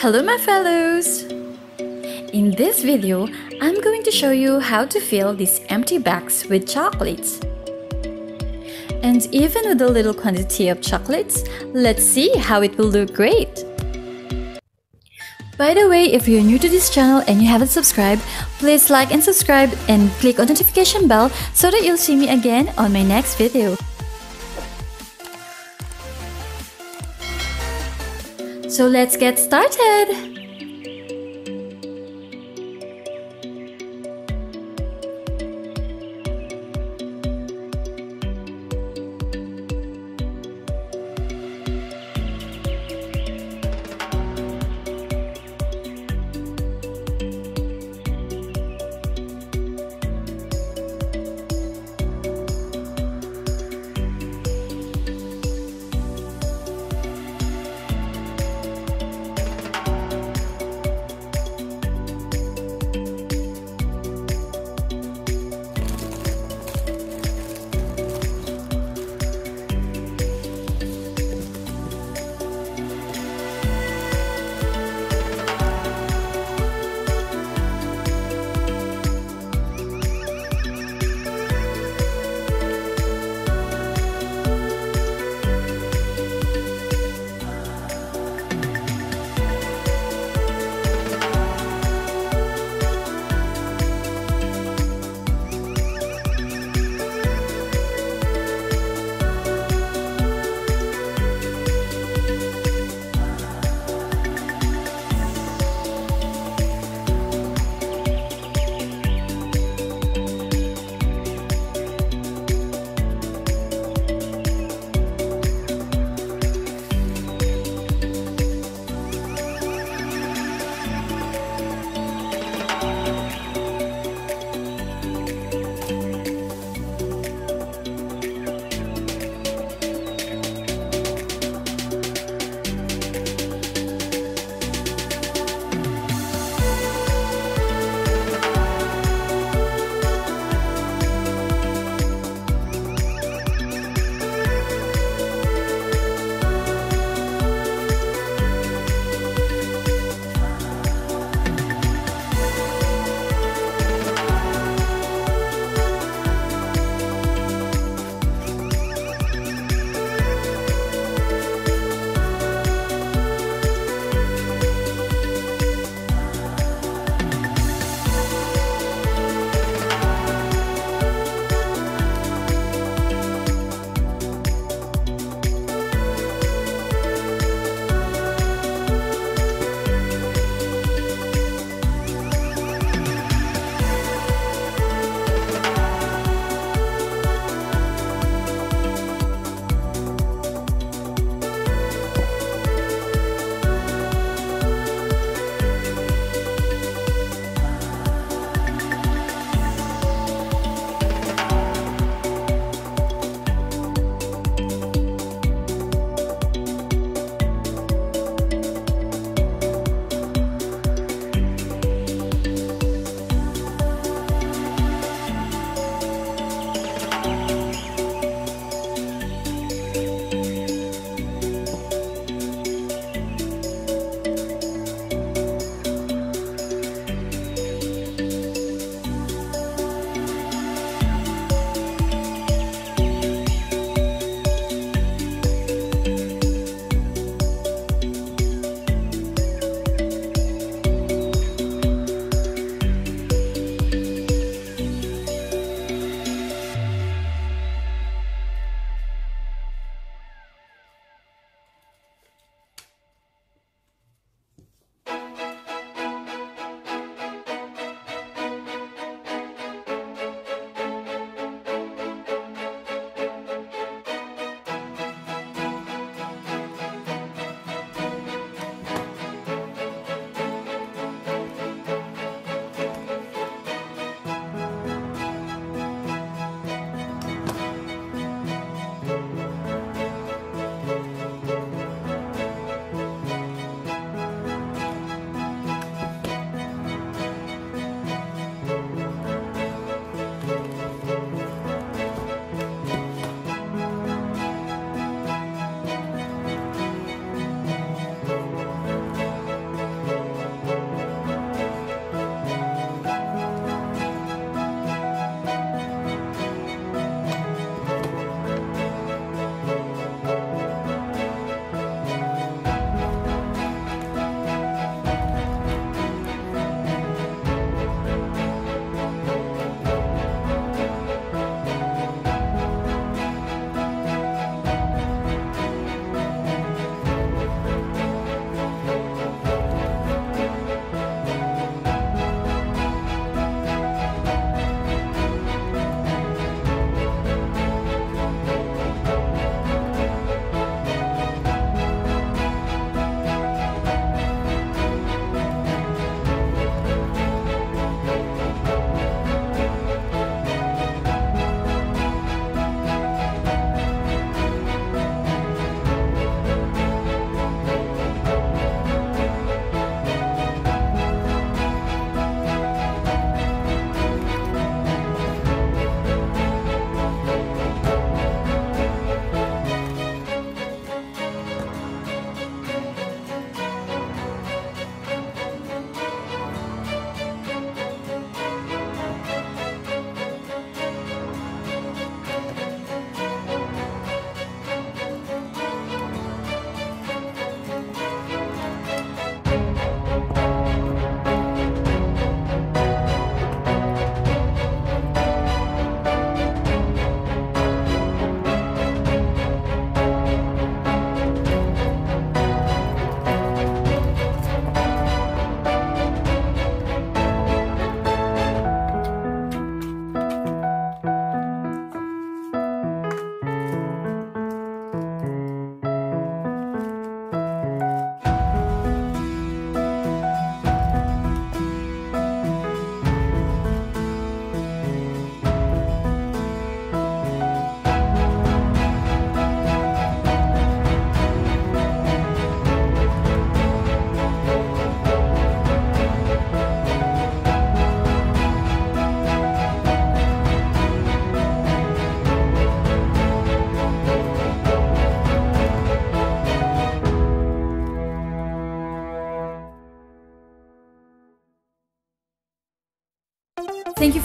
Hello my fellows! In this video, I'm going to show you how to fill these empty bags with chocolates. And even with a little quantity of chocolates, let's see how it will look great! By the way, if you're new to this channel and you haven't subscribed, please like and subscribe and click on the notification bell so that you'll see me again on my next video. So let's get started!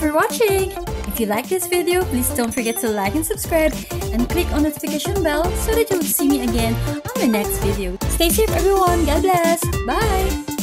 for watching! If you like this video, please don't forget to like and subscribe and click on the notification bell so that you'll see me again on my next video. Stay safe everyone, God bless, bye!